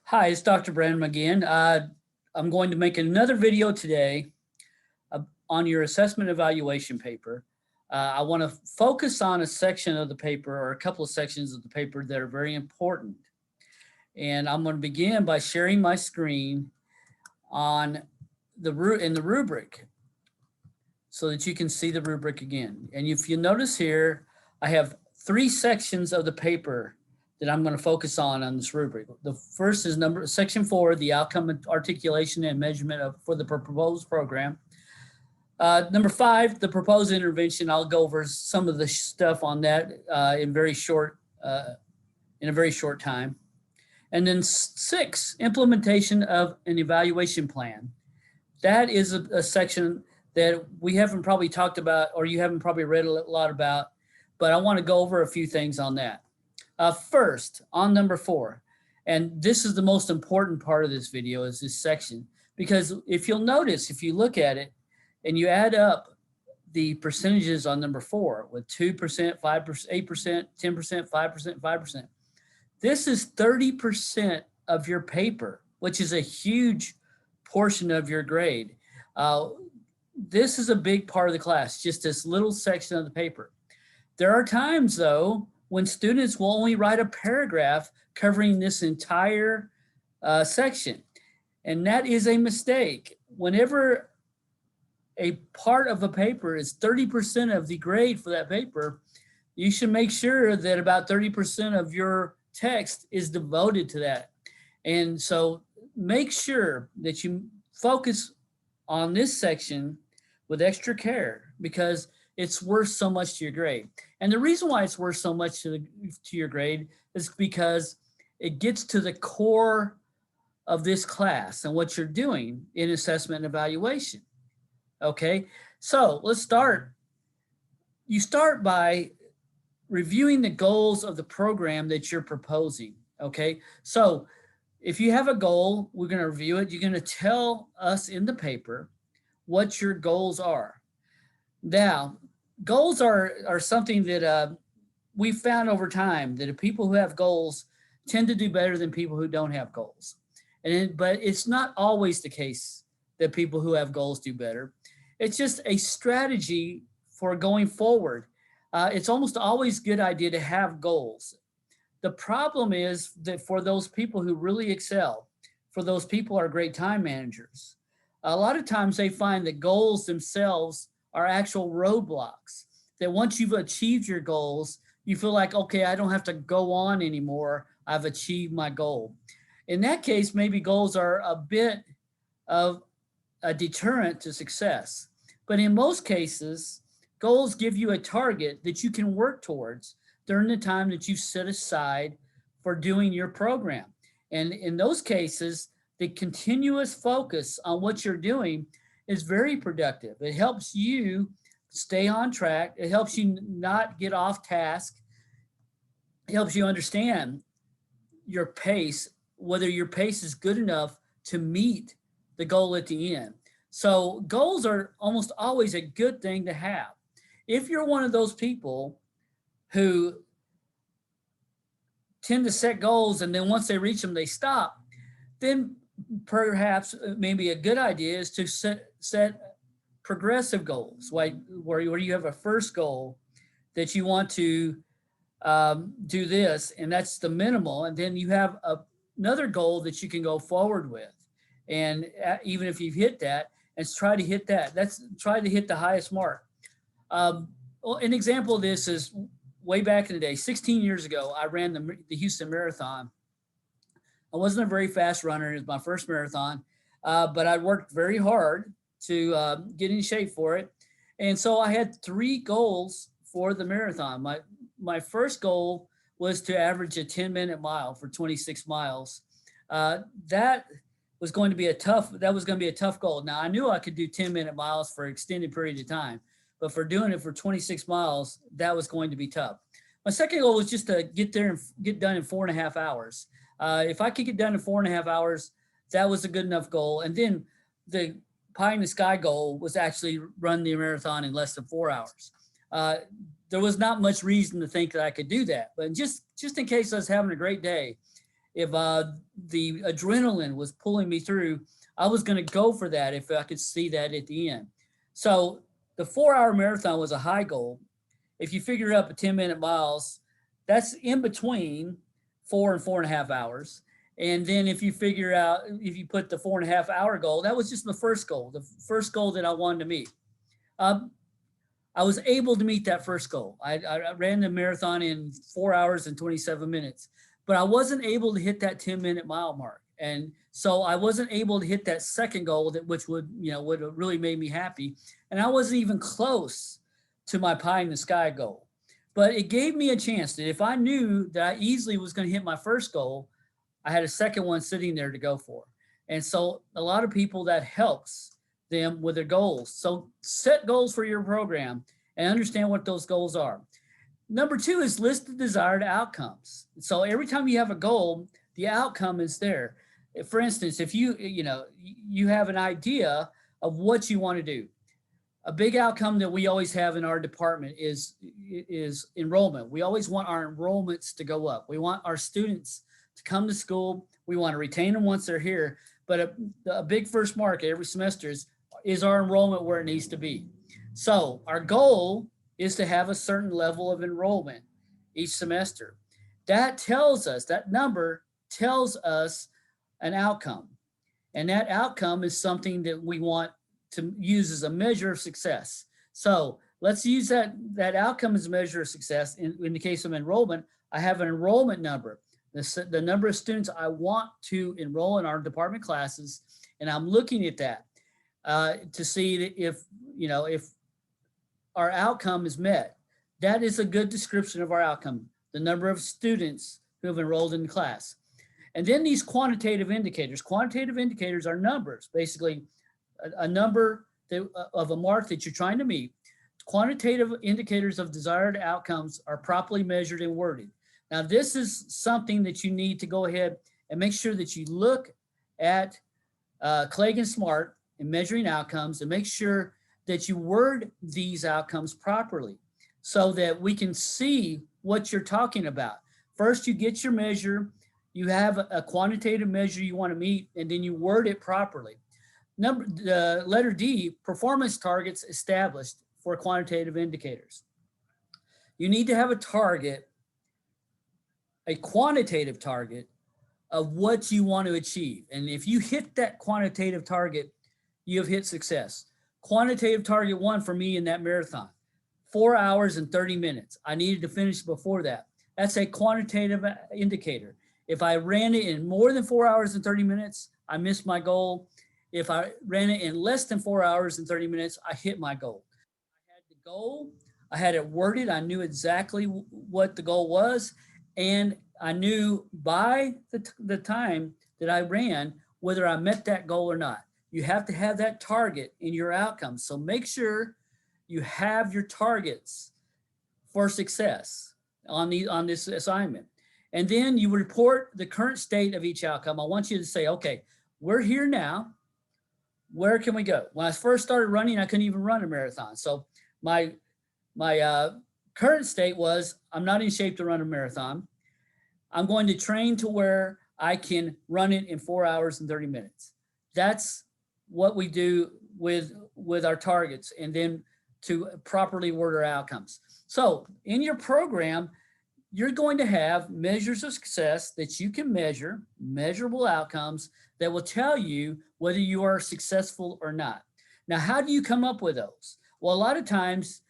Hi, it's Dr. Branham again. I'm going to make another video today on your assessment evaluation paper. I want to focus on a section of the paper or a couple of sections of the paper that are very important. And I'm going to begin by sharing my screen on in the rubric so that you can see the rubric again. And if you notice here, I have three sections of the paper that I'm going to focus on this rubric. The first is section 4, the outcome, articulation, and measurement for the proposed program. Number 5, the proposed intervention. I'll go over some of the stuff on that in a very short time. And then 6, implementation of an evaluation plan. That is a section that we haven't probably talked about, or you haven't probably read a lot about, but I want to go over a few things on that. First, on number 4, and this is the most important part of this video, is this section, because if you'll notice, if you look at it and you add up the percentages on number 4 with 2%, 5%, 8%, 10%, 5%, 5%, this is 30% of your paper, which is a huge portion of your grade. This is a big part of the class, just this little section of the paper. There are times, though, when students will only write a paragraph covering this entire section. And that is a mistake. Whenever a part of a paper is 30% of the grade for that paper, you should make sure that about 30% of your text is devoted to that. And so make sure that you focus on this section with extra care, because it's worth so much to your grade. And the reason why it's worth so much to your grade is because it gets to the core of this class and what you're doing in assessment and evaluation. Okay, so let's start. You start by reviewing the goals of the program that you're proposing. Okay, so if you have a goal, we're going to review it. You're going to tell us in the paper what your goals are. Now, goals are something that we've found over time, that people who have goals tend to do better than people who don't have goals. But it's not always the case that people who have goals do better. It's just a strategy for going forward. It's almost always a good idea to have goals. The problem is that for those people who really excel, for those people who are great time managers, a lot of times they find that goals themselves are actual roadblocks, that once you've achieved your goals, you feel like, okay, I don't have to go on anymore. I've achieved my goal. In that case, maybe goals are a bit of a deterrent to success. But in most cases, goals give you a target that you can work towards during the time that you set aside for doing your program. And in those cases, the continuous focus on what you're doing is very productive. It helps you stay on track. It helps you not get off task. It helps you understand your pace, whether your pace is good enough to meet the goal at the end. So goals are almost always a good thing to have. If you're one of those people who tend to set goals and then once they reach them, they stop, then perhaps maybe a good idea is to set progressive goals, like where you have a first goal that you want to do this, and that's the minimal, and then you have another goal that you can go forward with, and even if you've hit that, and try to hit that. Try to hit the highest mark. Well, an example of this is way back in the day, 16 years ago, I ran the Houston Marathon. I wasn't a very fast runner. It was my first marathon, but I worked very hard to get in shape for it. And so I had 3 goals for the marathon. My first goal was to average a 10-minute mile for 26 miles. That was going to be a tough goal. Now, I knew I could do 10-minute miles for an extended period of time, but for doing it for 26 miles, that was going to be tough. My second goal was just to get there and get done in 4.5 hours. If I could get done in 4.5 hours, that was a good enough goal. And then the pie in the sky goal was actually run the marathon in less than 4 hours. There was not much reason to think that I could do that, but just in case I was having a great day, if the adrenaline was pulling me through, I was going to go for that if I could see that at the end. So the 4-hour marathon was a high goal. If you figure up a 10-minute miles, that's in between 4 and 4.5 hours. And then if you figure out, if you put the 4.5 hour goal, that was just the first goal that I wanted to meet. I was able to meet that first goal. I ran the marathon in 4 hours and 27 minutes, but I wasn't able to hit that 10-minute mile mark. And so I wasn't able to hit that second goal, which would have really made me happy. And I wasn't even close to my pie in the sky goal. But it gave me a chance that if I knew that I easily was going to hit my first goal, I had a second one sitting there to go for. And so a lot of people, that helps them with their goals. So set goals for your program and understand what those goals are. Number 2 is list the desired outcomes. So every time you have a goal, the outcome is there. For instance, if you have an idea of what you want to do, a big outcome that we always have in our department is enrollment. We always want our enrollments to go up. We want our students to come to school. We want to retain them once they're here. But a big first mark every semester is our enrollment where it needs to be. So our goal is to have a certain level of enrollment each semester. That number tells us an outcome. And that outcome is something that we want to use as a measure of success. So let's use that outcome as a measure of success. In the case of enrollment, I have an enrollment number, the number of students I want to enroll in our department classes, and I'm looking at that to see if our outcome is met. That is a good description of our outcome, the number of students who have enrolled in the class. And then these quantitative indicators. Quantitative indicators are numbers, basically a number of a mark that you're trying to meet. Quantitative indicators of desired outcomes are properly measured and worded. Now, this is something that you need to go ahead and make sure that you look at Clegg and Smart in measuring outcomes, and make sure that you word these outcomes properly so that we can see what you're talking about. First, you get your measure, you have a quantitative measure you want to meet, and then you word it properly. Letter D, performance targets established for quantitative indicators. You need to have a target, a quantitative target of what you want to achieve. And if you hit that quantitative target, you have hit success. Quantitative target 1 for me in that marathon, 4 hours and 30 minutes. I needed to finish before that. That's a quantitative indicator. If I ran it in more than 4 hours and 30 minutes, I missed my goal. If I ran it in less than 4 hours and 30 minutes, I hit my goal. I had the goal, I had it worded, I knew exactly what the goal was, and I knew by the time that I ran whether I met that goal or not. You have to have that target in your outcomes. So make sure you have your targets for success on this assignment. And then you report the current state of each outcome. I want you to say, okay, we're here now. Where can we go? When I first started running, I couldn't even run a marathon. So my current state was, I'm not in shape to run a marathon. I'm going to train to where I can run it in 4 hours and 30 minutes. That's what we do with our targets, and then to properly word our outcomes. So in your program, you're going to have measures of success that you can measure, measurable outcomes that will tell you whether you are successful or not. Now, how do you come up with those? Well, a lot of times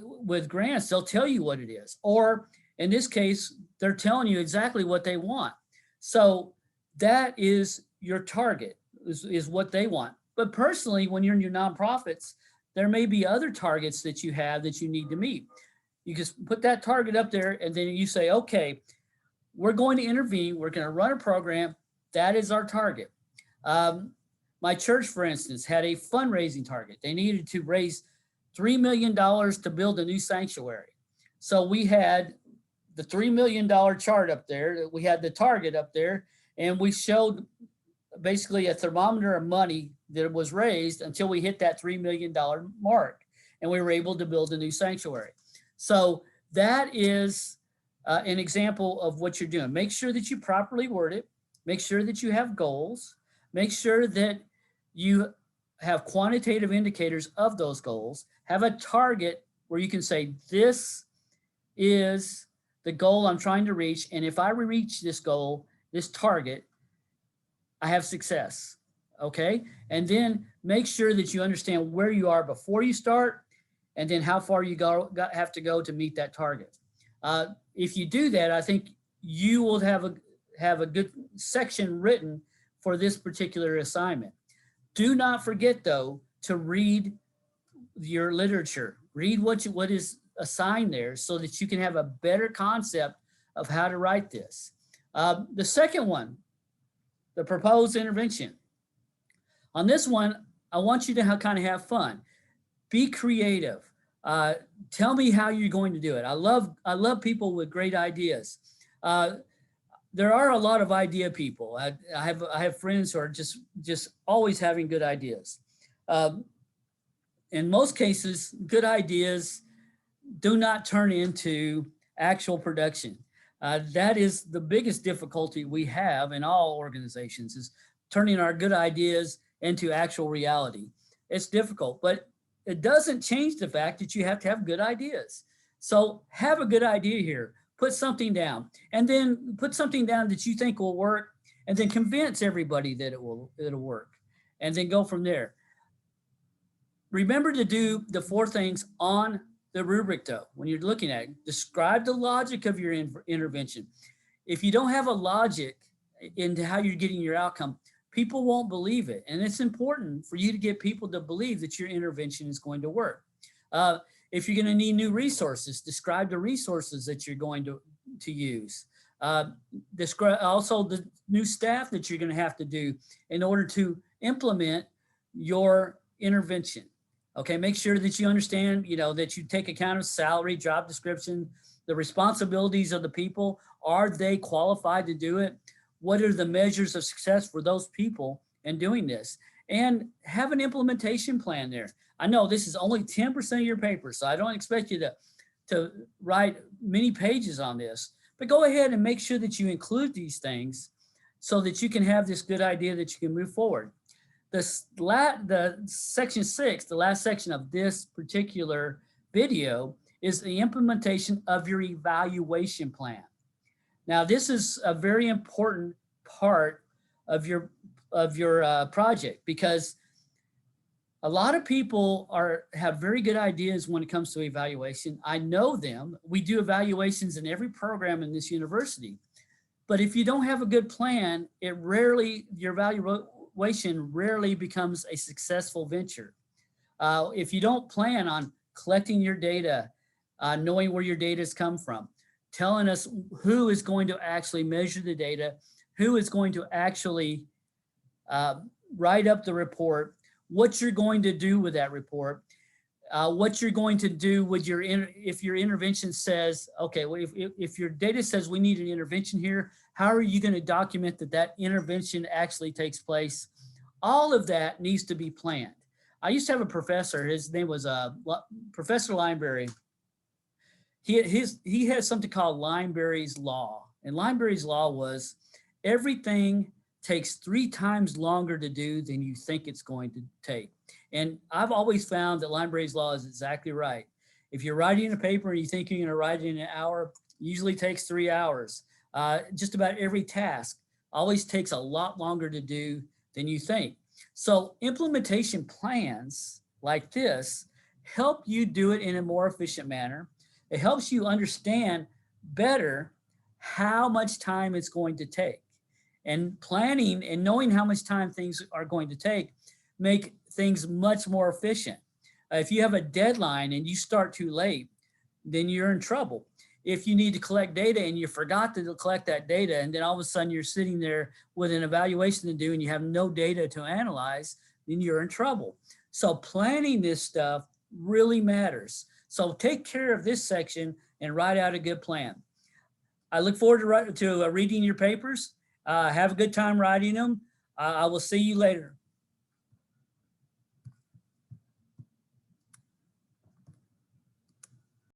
with grants, they'll tell you what it is, or in this case, they're telling you exactly what they want. So that is your target, is what they want. But personally, when you're in your nonprofits, there may be other targets that you have that you need to meet. You just put that target up there, and then you say, okay, we're going to intervene. We're going to run a program. That is our target. My church, for instance, had a fundraising target. They needed to raise $3 million to build a new sanctuary. So we had the $3 million chart up there. We had the target up there, and we showed basically a thermometer of money that was raised until we hit that $3 million mark, and we were able to build a new sanctuary. So that is an example of what you're doing. Make sure that you properly word it. Make sure that you have goals. Make sure that you have quantitative indicators of those goals. Have a target where you can say, this is the goal I'm trying to reach. And if I reach this goal, this target, I have success. Okay. And then make sure that you understand where you are before you start, and then how far you have to go to meet that target. If you do that, I think you will have a good section written for this particular assignment. Do not forget, though, to read your literature. Read what is assigned there so that you can have a better concept of how to write this. The second one, the proposed intervention. On this one, I want you to kind of have fun. Be creative. Tell me how you're going to do it. I love people with great ideas. There are a lot of idea people. I have friends who are just always having good ideas. In most cases, good ideas do not turn into actual production. That is the biggest difficulty we have in all organizations, is turning our good ideas into actual reality. It's difficult, but it doesn't change the fact that you have to have good ideas. So have a good idea here. Put something down, and then put something down that you think will work, and then convince everybody that it'll work, and then go from there. Remember to do the 4 things on the rubric, though. When you're looking at it, describe the logic of your intervention. If you don't have a logic into how you're getting your outcome, people won't believe it. And it's important for you to get people to believe that your intervention is going to work. If you're going to need new resources, describe the resources that you're going to use. Describe also the new staff that you're going to have to do in order to implement your intervention. Okay, make sure that you understand, that you take account of salary, job description, the responsibilities of the people. Are they qualified to do it? What are the measures of success for those people in doing this? And have an implementation plan there. I know this is only 10% of your paper, so I don't expect you to write many pages on this, but go ahead and make sure that you include these things so that you can have this good idea that you can move forward. The section 6, the last section of this particular video, is the implementation of your evaluation plan. Now, this is a very important part of your project, because a lot of people have very good ideas when it comes to evaluation. I know them. We do evaluations in every program in this university. But if you don't have a good plan, your evaluation rarely becomes a successful venture. If you don't plan on collecting your data, knowing where your data has come from, telling us who is going to actually measure the data, who is going to actually write up the report, what you're going to do with that report, what you're going to do with if your intervention says, okay, well, if your data says we need an intervention here, how are you going to document that intervention actually takes place? All of that needs to be planned. I used to have a professor, his name was Professor Lineberry. He had something called Lineberry's Law. And Lineberry's Law was everything takes 3 times longer to do than you think it's going to take. And I've always found that Lineberry's Law is exactly right. If you're writing a paper and you think you're going to write it in an hour, it usually takes 3 hours. Just about every task always takes a lot longer to do than you think. So implementation plans like this help you do it in a more efficient manner. It helps you understand better how much time it's going to take. And planning and knowing how much time things are going to take make things much more efficient. If you have a deadline and you start too late, then you're in trouble. If you need to collect data and you forgot to collect that data, and then all of a sudden you're sitting there with an evaluation to do and you have no data to analyze, then you're in trouble. So planning this stuff really matters. So take care of this section and write out a good plan. I look forward to reading your papers. Have a good time writing them. I will see you later.